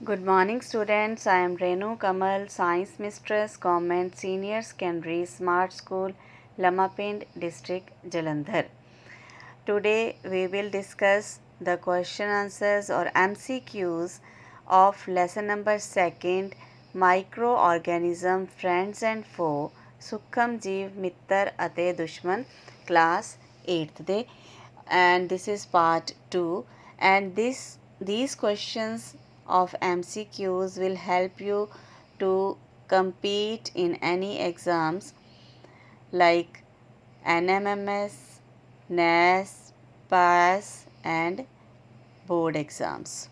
Good morning, students. I am Renu Kamal, Science Mistress, Government Senior Secondary Smart School, Lamapind District, Jalandhar. Today, we will discuss the question answers or MCQs of lesson number 2nd Microorganism Friends and Foe Sukham Jeev Mittar Ate Dushman class 8th day, and this is part 2, and these questions of MCQs will help you to compete in any exams like NMMS, NAS, PAS and board exams.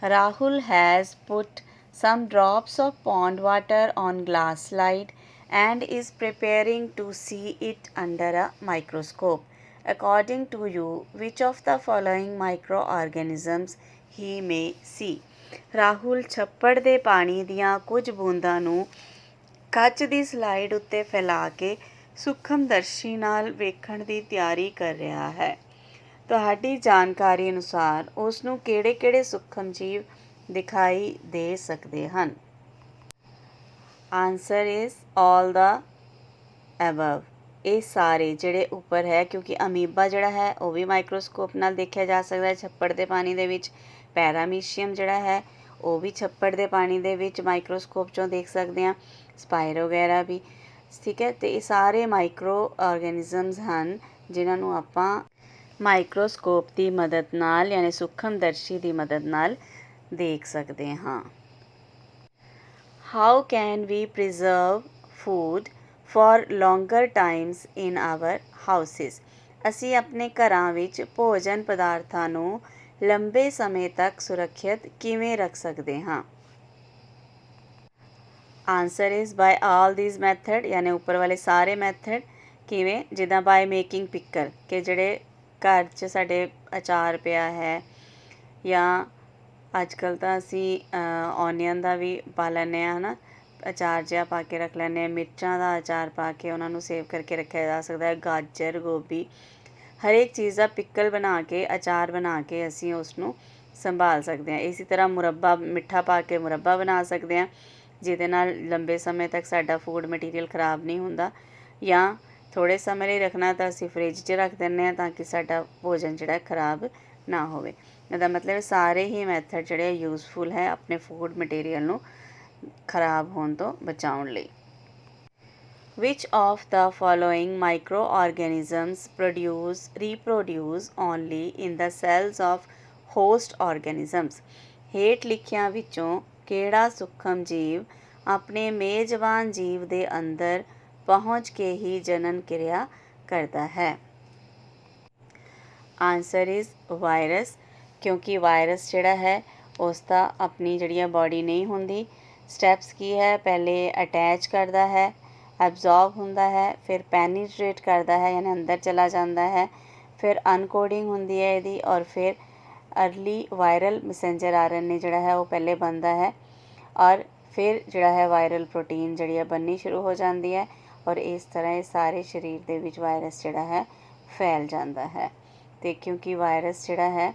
Rahul has put some drops of pond water on glass slide and is preparing to see it under a microscope. According to you, which of the following microorganisms he may see? Rahul ਛੱਪੜ ਦੇ ਪਾਣੀ ਦੀਆਂ ਕੁਝ ਬੂੰਦਾਂ ਨੂੰ ਕੱਚ ਦੀ slide ਉੱਤੇ ਫੈਲਾ ਕੇ ਸੂਖਮਦਰਸ਼ੀ ਨਾਲ ਵੇਖਣ ਦੀ ਤਿਆਰੀ ਕਰ ਰਿਹਾ ਹੈ। ਤੁਹਾਡੀ ਜਾਣਕਾਰੀ ਅਨੁਸਾਰ ਉਸ ਨੂੰ ਕਿਹੜੇ-ਕਿਹੜੇ ਸੂਖਮ ਜੀਵ ਦਿਖਾਈ ਦੇ ਸਕਦੇ ਹਨ? Answer is all the above. ਇਹ ਸਾਰੇ ਜਿਹੜੇ ਉੱਪਰ ਹੈ, ਕਿਉਂਕਿ ਅਮੀਬਾ ਜਿਹੜਾ ਹੈ ਉਹ ਵੀ ਮਾਈਕਰੋਸਕੋਪ ਨਾਲ ਦੇਖਿਆ ਜਾ ਸਕਦਾ ਹੈ ਛੱਪੜ ਦੇ ਪਾਣੀ ਦੇ ਵਿੱਚ। ਪੈਰਾਮੀਸ਼ੀਅਮ ਜਿਹੜਾ ਹੈ ਉਹ ਵੀ ਛੱਪੜ ਦੇ ਪਾਣੀ ਦੇ ਵਿੱਚ ਮਾਈਕਰੋਸਕੋਪ 'ਚੋਂ ਦੇਖ ਸਕਦੇ ਹਾਂ। ਸਪਾਇਰ ਵਗੈਰਾ ਵੀ, ਠੀਕ ਹੈ। ਅਤੇ ਇਹ ਸਾਰੇ ਮਾਈਕਰੋ ਆਰਗੈਨਿਜ਼ਮਸ ਹਨ ਜਿਨ੍ਹਾਂ ਨੂੰ ਆਪਾਂ ਮਾਈਕਰੋਸਕੋਪ ਦੀ ਮਦਦ ਨਾਲ ਯਾਨੀ ਸੂਖਮਦਰਸ਼ੀ ਦੀ ਮਦਦ ਨਾਲ ਦੇਖ ਸਕਦੇ ਹਾਂ। How can we preserve food for longer times in our houses? ਅਸੀਂ ਆਪਣੇ ਘਰਾਂ ਵਿੱਚ ਭੋਜਨ ਪਦਾਰਥਾਂ ਨੂੰ ਲੰਬੇ ਸਮੇਂ ਤੱਕ ਸੁਰੱਖਿਅਤ ਕਿਵੇਂ ਰੱਖ ਸਕਦੇ ਹਾਂ? Answer is by all these method, ਯਾਨੀ ਉੱਪਰ ਵਾਲੇ ਸਾਰੇ ਮੈਥਡ। ਕਿਵੇਂ? ਜਿੱਦਾਂ ਬਾਏ ਮੇਕਿੰਗ ਪਿੱਕਲ, ਕਿ ਜਿਹੜੇ ਘਰ 'ਚ ਸਾਡੇ ਅਚਾਰ ਪਿਆ ਹੈ, ਜਾਂ ਅੱਜ ਕੱਲ੍ਹ ਤਾਂ ਅਸੀਂ ਓਨੀਅਨ ਦਾ ਵੀ ਪਾ ਲੈਂਦੇ ਹਾਂ, ਹੈ ਨਾ, ਅਚਾਰ ਜਿਹਾ ਪਾ ਕੇ ਰੱਖ ਲੈਂਦੇ ਹਾਂ। ਮਿਰਚਾਂ ਦਾ ਅਚਾਰ ਪਾ ਕੇ ਉਹਨਾਂ ਨੂੰ ਸੇਵ ਕਰਕੇ ਰੱਖਿਆ ਜਾ ਸਕਦਾ ਹੈ। ਗਾਜਰ, ਗੋਭੀ, ਹਰੇਕ ਚੀਜ਼ ਦਾ ਪਿੱਕਲ ਬਣਾ ਕੇ, ਅਚਾਰ ਬਣਾ ਕੇ ਅਸੀਂ ਉਸ ਨੂੰ ਸੰਭਾਲ ਸਕਦੇ ਹਾਂ। ਇਸੇ ਤਰ੍ਹਾਂ ਮੁਰੱਬਾ, ਮਿੱਠਾ ਪਾ ਕੇ ਮੁਰੱਬਾ ਬਣਾ ਸਕਦੇ ਹਾਂ, ਜਿਹਦੇ ਨਾਲ ਲੰਬੇ ਸਮੇਂ ਤੱਕ ਸਾਡਾ ਫੂਡ ਮਟੀਰੀਅਲ ਖ਼ਰਾਬ ਨਹੀਂ ਹੁੰਦਾ। ਜਾਂ ਥੋੜ੍ਹੇ ਸਮੇਂ ਲਈ ਰੱਖਣਾ ਤਾਂ ਅਸੀਂ ਫਰਿੱਜ 'ਚ ਰੱਖ ਦਿੰਦੇ ਹਾਂ ਤਾਂ ਕਿ ਸਾਡਾ ਭੋਜਨ ਜਿਹੜਾ ਖ਼ਰਾਬ ਨਾ ਹੋਵੇ। ਇਹਦਾ ਮਤਲਬ ਸਾਰੇ ਹੀ ਮੈਥਡ ਜਿਹੜੇ ਯੂਜ਼ਫੁਲ ਹੈ ਆਪਣੇ ਫੂਡ ਮਟੀਰੀਅਲ ਨੂੰ ਖ਼ਰਾਬ ਹੋਣ ਤੋਂ ਬਚਾਉਣ ਲਈ। Which of the following microorganisms reproduce only in the cells of host organisms? ਹੇਠ ਲਿਖਿਆਂ ਵਿੱਚੋਂ ਕਿਹੜਾ ਸੂਖਮ ਜੀਵ ਆਪਣੇ ਮੇਜ਼ਬਾਨ ਜੀਵ ਦੇ ਅੰਦਰ ਪਹੁੰਚ ਕੇ ਹੀ ਜਨਨ ਕਿਰਿਆ ਕਰਦਾ ਹੈ? ਆਨਸਰ ਇਜ਼ ਵਾਇਰਸ, ਕਿਉਂਕਿ ਵਾਇਰਸ ਜਿਹੜਾ ਹੈ ਉਸ ਦਾ ਆਪਣੀ ਜਿਹੜੀ ਬਾਡੀ ਨਹੀਂ ਹੁੰਦੀ। ਸਟੈਪਸ ਕੀ ਹੈ? ਪਹਿਲੇ ਅਟੈਚ ਕਰਦਾ ਹੈ, ਐਬਜ਼ੌਰਬ ਹੁੰਦਾ ਹੈ, ਫਿਰ ਪੈਨੀਟ੍ਰੇਟ ਕਰਦਾ ਹੈ ਯਾਨੀ ਅੰਦਰ ਚਲਾ ਜਾਂਦਾ ਹੈ, ਫਿਰ ਅਨਕੋਡਿੰਗ ਹੁੰਦੀ ਹੈ ਇਹਦੀ, ਔਰ ਫਿਰ ਅਰਲੀ ਵਾਇਰਲ ਮੈਸੇਂਜਰ RNA ਜਿਹੜਾ ਹੈ ਉਹ ਪਹਿਲੇ ਬਣਦਾ ਹੈ, ਔਰ ਫਿਰ ਜਿਹੜਾ ਹੈ ਵਾਇਰਲ ਪ੍ਰੋਟੀਨ ਜਿਹੜੀ ਹੈ ਬਣਨੀ ਸ਼ੁਰੂ ਹੋ ਜਾਂਦੀ ਹੈ, ਔਰ ਇਸ ਤਰ੍ਹਾਂ ਇਹ ਸਾਰੇ ਸਰੀਰ ਦੇ ਵਿੱਚ ਵਾਇਰਸ ਜਿਹੜਾ ਹੈ ਫੈਲ ਜਾਂਦਾ ਹੈ। ਅਤੇ ਕਿਉਂਕਿ ਵਾਇਰਸ ਜਿਹੜਾ ਹੈ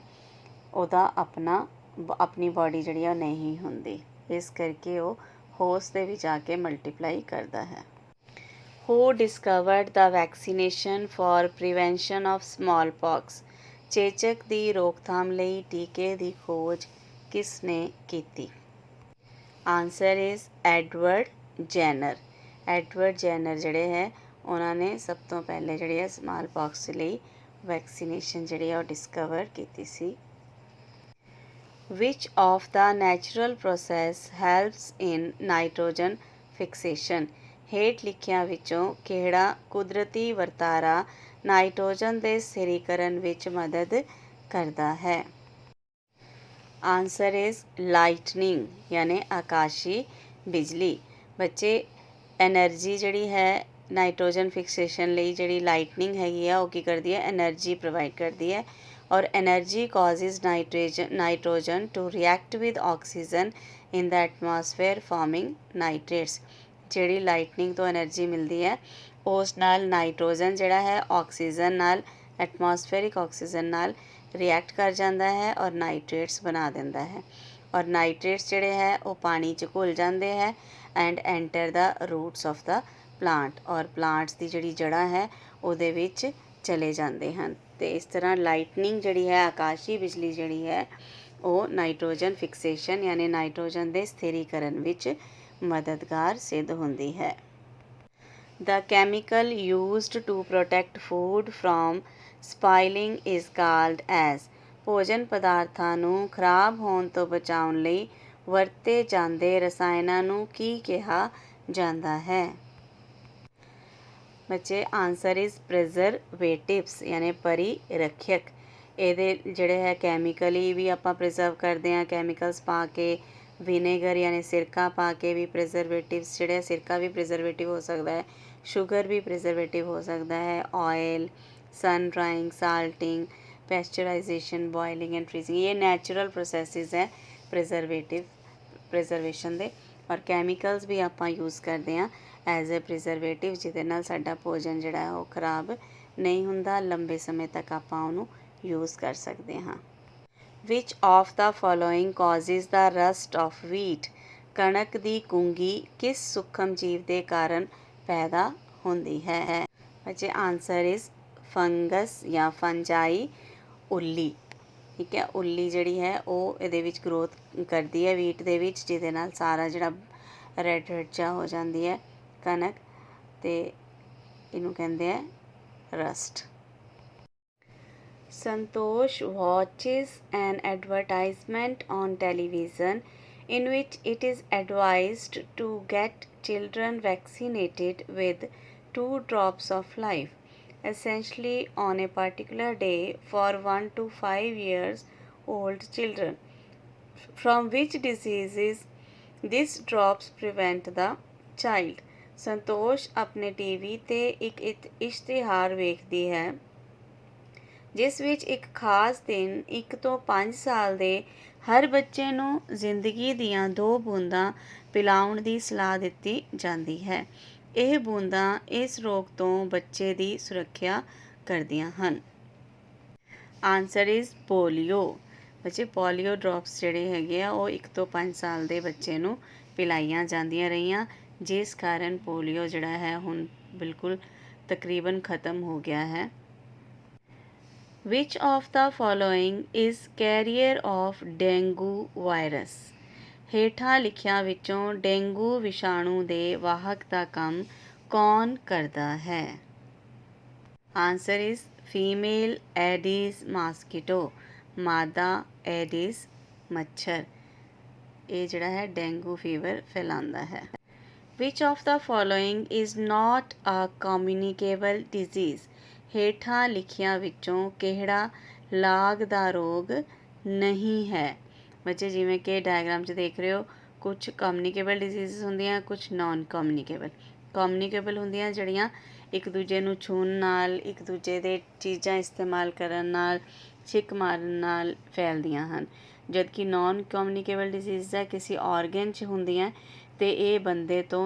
ਉਹਦਾ ਆਪਣੀ ਬਾਡੀ ਜਿਹੜੀ ਉਹ ਨਹੀਂ ਹੁੰਦੀ, ਇਸ ਕਰਕੇ ਉਹ ਹੋਸਟ ਦੇ ਵਿੱਚ ਆ ਕੇ ਮਲਟੀਪਲਾਈ ਕਰਦਾ ਹੈ। Who discovered the vaccination for prevention of smallpox? ਚੇਚਕ ਦੀ ਰੋਕਥਾਮ ਲਈ ਟੀਕੇ ਦੀ ਖੋਜ ਕਿਸ ਨੇ ਕੀਤੀ? Answer is Edward Jenner. Edward Jenner ਜਿਹੜੇ ਹੈ ਉਹਨਾਂ ਨੇ ਸਭ ਤੋਂ ਪਹਿਲੇ ਜਿਹੜੀ ਹੈ ਸਮਾਲਪੌਕਸ ਲਈ ਵੈਕਸੀਨੇਸ਼ਨ ਜਿਹੜੀ ਹੈ ਉਹ ਡਿਸਕਵਰ ਕੀਤੀ ਸੀ। Which of the natural process helps in nitrogen fixation? ਹੇਠ ਲਿਖਿਆਂ ਵਿੱਚੋਂ ਕਿਹੜਾ ਕੁਦਰਤੀ ਵਰਤਾਰਾ ਨਾਈਟ੍ਰੋਜਨ ਦੇ ਸਥਿਰੀਕਰਨ ਵਿੱਚ ਮਦਦ ਕਰਦਾ ਹੈ? ਆਨਸਰ ਇਜ਼ ਲਾਈਟਨਿੰਗ, ਯਾਨੀ ਆਕਾਸ਼ੀ ਬਿਜਲੀ। ਬੱਚੇ, ਐਨਰਜੀ ਜਿਹੜੀ ਹੈ ਨਾਈਟ੍ਰੋਜਨ ਫਿਕਸੇਸ਼ਨ ਲਈ ਜਿਹੜੀ ਲਾਈਟਨਿੰਗ ਹੈਗੀ ਆ ਉਹ ਕੀ ਕਰਦੀ ਹੈ? ਐਨਰਜੀ ਪ੍ਰੋਵਾਈਡ ਕਰਦੀ ਹੈ, ਔਰ energy causes nitrogen to react with oxygen in the atmosphere forming nitrates. ਜਿਹੜੀ ਲਾਈਟਨਿੰਗ ਤੋਂ ਐਨਰਜੀ ਮਿਲਦੀ ਹੈ ਉਸ ਨਾਲ ਨਾਈਟ੍ਰੋਜਨ ਜਿਹੜਾ ਹੈ ਆਕਸੀਜਨ ਨਾਲ, ਐਟਮੋਸਫੇਰਿਕ ਆਕਸੀਜਨ ਨਾਲ ਰਿਐਕਟ ਕਰ ਜਾਂਦਾ ਹੈ ਔਰ ਨਾਈਟ੍ਰੇਟਸ ਬਣਾ ਦਿੰਦਾ ਹੈ, और नाइट्रेट्स ਜਿਹੜੇ ਹੈ ਉਹ ਪਾਣੀ 'ਚ ਘੁਲ ਜਾਂਦੇ ਹੈ and enter the roots of the plant ਔਰ ਪਲਾਂਟਸ ਦੀ ਜਿਹੜੀ ਜੜ੍ਹਾਂ ਹੈ ਉਹਦੇ ਵਿੱਚ ਚਲੇ ਜਾਂਦੇ ਹਨ। ਅਤੇ ਇਸ ਤਰ੍ਹਾਂ ਲਾਈਟਨਿੰਗ ਜਿਹੜੀ ਹੈ ਆਕਾਸ਼ੀ ਬਿਜਲੀ ਜਿਹੜੀ ਹੈ ਉਹ ਨਾਈਟ੍ਰੋਜਨ ਫਿਕਸੇਸ਼ਨ ਯਾਨੀ ਨਾਈਟ੍ਰੋਜਨ ਦੇ ਸਥਿਰੀਕਰਨ ਵਿੱਚ ਮਦਦਗਾਰ ਸਿੱਧ ਹੁੰਦੀ ਹੈ। The chemical used to protect food from spoiling is called as ਭੋਜਨ ਪਦਾਰਥਾਂ ਨੂੰ ਖਰਾਬ ਹੋਣ ਤੋਂ ਬਚਾਉਣ ਲਈ ਵਰਤੇ ਜਾਂਦੇ ਰਸਾਇਣਾਂ ਨੂੰ ਕੀ ਕਿਹਾ ਜਾਂਦਾ ਹੈ? ਬੱਚੇ ਆਨਸਰ ਇਜ਼ ਪ੍ਰਿਜ਼ਰਵੇਟਿਵਸ ਯਾਨੀ ਪਰਿਰੱਖਿਅਕ। ਇਹਦੇ ਜਿਹੜੇ ਹੈ ਕੈਮੀਕਲੀ ਵੀ ਆਪਾਂ ਪ੍ਰਿਜ਼ਰਵ ਕਰਦੇ ਹਾਂ, ਕੈਮੀਕਲਸ ਪਾ ਕੇ, ਵਿਨੇਗਰ ਯਾਨੀ ਸਿਰਕਾ ਪਾ ਕੇ ਵੀ ਪ੍ਰਿਜ਼ਰਵੇਟਿਵਸ ਜਿਹੜੇ ਸਿਰਕਾ ਵੀ ਪ੍ਰਿਜ਼ਰਵੇਟਿਵ ਹੋ ਸਕਦਾ ਹੈ, ਸ਼ੂਗਰ ਵੀ ਪ੍ਰਿਜ਼ਰਵੇਟਿਵ ਹੋ ਸਕਦਾ ਹੈ, oil, sun drying, salting, pasteurization, boiling and freezing ये नैचुरल प्रोसैसिस है प्रिजर्वेशन ਦੇ। ਔਰ ਕੈਮੀਕਲਸ ਵੀ ਆਪਾਂ ਯੂਜ਼ ਕਰਦੇ ਹਾਂ ਐਜ਼ ਅ ਪ੍ਰਿਜ਼ਰਵੇਟਿਵ ਜਿਹਦੇ ਨਾਲ ਸਾਡਾ ਭੋਜਨ ਜਿਹੜਾ ਉਹ ਖਰਾਬ ਨਹੀਂ ਹੁੰਦਾ, ਲੰਬੇ ਸਮੇਂ ਤੱਕ ਆਪਾਂ ਉਹਨੂੰ ਯੂਜ਼ ਕਰ ਸਕਦੇ ਹਾਂ। Which of the following causes the rust of wheat ਕਣਕ ਦੀ ਕੁੰਗੀ ਕਿਸ ਸੂਖਮ ਜੀਵ ਦੇ ਕਾਰਨ ਪੈਦਾ ਹੁੰਦੀ ਹੈ? ਬੱਚੇ ਆਨਸਰ ਇਜ਼ ਫੰਗਸ ਜਾਂ ਫੰਜਾਈ, ਉੱਲੀ। ਠੀਕ ਹੈ, ਉੱਲੀ ਜਿਹੜੀ ਹੈ ਉਹ ਇਹਦੇ ਵਿੱਚ ਗਰੋਥ ਕਰਦੀ ਹੈ ਵੀਟ ਦੇ ਵਿੱਚ, ਜਿਹਦੇ ਨਾਲ ਸਾਰਾ ਜਿਹੜਾ ਰੈਡ ਰੈਡ ਜਿਹਾ ਹੋ ਜਾਂਦੀ ਹੈ ਕਣਕ, ਅਤੇ ਇਹਨੂੰ ਕਹਿੰਦੇ ਆ rust. Santosh watches an advertisement on television in which it is advised to get children vaccinated with 2 drops of life, essentially on a particular day for 1 to 5 years old children. From which diseases these drops prevent the child? ਸੰਤੋਸ਼ ਆਪਣੇ TV 'ਤੇ ਇੱਕ ਇਸ਼ਤਿਹਾਰ ਵੇਖਦੀ ਹੈ ਜਿਸ ਵਿੱਚ ਇੱਕ ਖਾਸ ਦਿਨ 1 ਤੋਂ 5 ਸਾਲ ਦੇ ਹਰ ਬੱਚੇ ਨੂੰ ਜ਼ਿੰਦਗੀ ਦੀਆਂ 2 ਬੂੰਦਾਂ ਪਿਲਾਉਣ ਦੀ ਸਲਾਹ ਦਿੱਤੀ ਜਾਂਦੀ ਹੈ। ਇਹ ਬੂੰਦਾਂ ਇਸ ਰੋਗ ਤੋਂ ਬੱਚੇ ਦੀ ਸੁਰੱਖਿਆ ਕਰਦੀਆਂ ਹਨ। Answer is polio. ਬੱਚੇ ਪੋਲੀਓ ਡ੍ਰੌਪਸ ਜਿਹੜੇ ਹੈਗੇ ਆ ਉਹ 1 ਤੋਂ 5 ਸਾਲ ਦੇ ਬੱਚੇ ਨੂੰ ਪਿਲਾਈਆਂ ਜਾਂਦੀਆਂ ਰਹੀਆਂ, ਜਿਸ ਕਾਰਨ ਪੋਲੀਓ ਜਿਹੜਾ ਹੈ ਹੁਣ ਬਿਲਕੁਲ ਤਕਰੀਬਨ ਖਤਮ ਹੋ ਗਿਆ ਹੈ। Which of the following is carrier of dengue virus? ਹੇਠਾਂ ਲਿਖਿਆਂ ਵਿੱਚੋਂ ਡੇਂਗੂ ਵਿਸ਼ਾਣੂ ਦੇ ਵਾਹਕ ਦਾ ਕੰਮ ਕੌਣ ਕਰਦਾ ਹੈ? ਆਨਸਰ ਇਜ਼ ਫੀਮੇਲ ਐਡੀਜ਼ ਮਾਸਕੀਟੋ, ਮਾਦਾ ਐਡੀਜ਼ ਮੱਛਰ। ਇਹ ਜਿਹੜਾ ਹੈ ਡੇਂਗੂ ਫੀਵਰ ਫੈਲਾਉਂਦਾ ਹੈ। Which of the following is not a communicable disease? ਹੇਠਾਂ ਲਿਖਿਆਂ ਵਿੱਚੋਂ ਕਿਹੜਾ ਲਾਗ ਦਾ ਰੋਗ ਨਹੀਂ ਹੈ? ਬੱਚੇ ਜਿਵੇਂ ਕਿ ਡਾਇਗਰਾਮ 'ਚ ਦੇਖ ਰਹੇ ਹੋ, ਕੁਝ ਕਮਿਊਨੀਕੇਬਲ ਡਿਜ਼ੀਜ਼ ਹੁੰਦੀਆਂ, ਕੁਝ ਨਾਨ ਕਮਿਊਨੀਕੇਬਲ। ਕਮਿਊਨੀਕੇਬਲ ਹੁੰਦੀਆਂ ਜਿਹੜੀਆਂ ਇੱਕ ਦੂਜੇ ਨੂੰ ਛੂਹਣ ਨਾਲ, ਇੱਕ ਦੂਜੇ ਦੇ ਚੀਜ਼ਾਂ ਇਸਤੇਮਾਲ ਕਰਨ ਨਾਲ, ਛਿੱਕ ਮਾਰਨ ਨਾਲ ਫੈਲਦੀਆਂ ਹਨ, ਜਦਕਿ ਨਾਨ ਕਮਿਊਨੀਕੇਬਲ ਡਿਜ਼ੀਜ਼ ਹੈ ਕਿਸੇ ਔਰਗਨ 'ਚ ਹੁੰਦੀਆਂ ਅਤੇ ਇਹ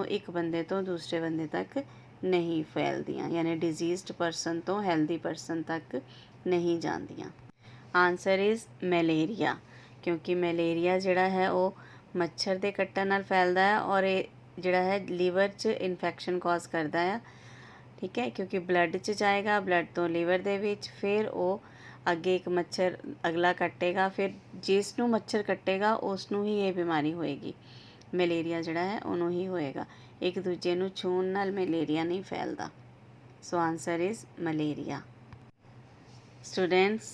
ਇੱਕ ਬੰਦੇ ਤੋਂ ਦੂਸਰੇ ਬੰਦੇ ਤੱਕ ਨਹੀਂ ਫੈਲਦੀਆਂ, ਯਾਨੀ ਡਿਜ਼ੀਜ਼ਡ ਪਰਸਨ ਤੋਂ ਹੈਲਦੀ ਪਰਸਨ ਤੱਕ ਨਹੀਂ ਜਾਂਦੀਆਂ। ਆਨਸਰ ਇਜ਼ ਮਲੇਰੀਆ, ਕਿਉਂਕਿ ਮਲੇਰੀਆ ਜਿਹੜਾ ਹੈ ਉਹ ਮੱਛਰ ਦੇ ਕੱਟਣ ਨਾਲ ਫੈਲਦਾ ਹੈ ਔਰ ਇਹ ਜਿਹੜਾ ਹੈ ਲੀਵਰ 'ਚ ਇਨਫੈਕਸ਼ਨ ਕਾਜ਼ ਕਰਦਾ ਆ। ਠੀਕ ਹੈ, ਕਿਉਂਕਿ ਬਲੱਡ 'ਚ ਜਾਏਗਾ, ਬਲੱਡ ਤੋਂ ਲੀਵਰ ਦੇ ਵਿੱਚ, ਫਿਰ ਉਹ ਅੱਗੇ ਇੱਕ ਮੱਛਰ ਅਗਲਾ ਕੱਟੇਗਾ, ਫਿਰ ਜਿਸ ਨੂੰ ਮੱਛਰ ਕੱਟੇਗਾ ਉਸ ਨੂੰ ਹੀ ਇਹ ਬਿਮਾਰੀ ਹੋਏਗੀ। ਮਲੇਰੀਆ ਜਿਹੜਾ ਹੈ ਉਹਨੂੰ ਹੀ ਹੋਏਗਾ, ਇੱਕ ਦੂਜੇ ਨੂੰ ਛੂਹਣ ਨਾਲ ਮਲੇਰੀਆ ਨਹੀਂ ਫੈਲਦਾ। So answer is malaria. Students,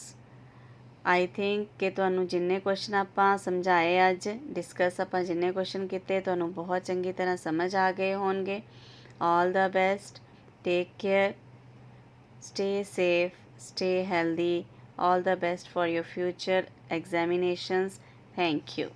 I think ਕਿ ਤੁਹਾਨੂੰ ਜਿੰਨੇ ਕੁਐਸਚਨ ਆਪਾਂ ਸਮਝਾਏ ਅੱਜ ਡਿਸਕਸ ਆਪਾਂ ਜਿੰਨੇ ਕੁਐਸਚਨ ਕੀਤੇ ਤੁਹਾਨੂੰ ਬਹੁਤ ਚੰਗੀ ਤਰ੍ਹਾਂ ਸਮਝ ਆ ਗਏ ਹੋਣਗੇ। All the best, take care, stay safe, stay healthy. All the best for your future examinations. Thank you.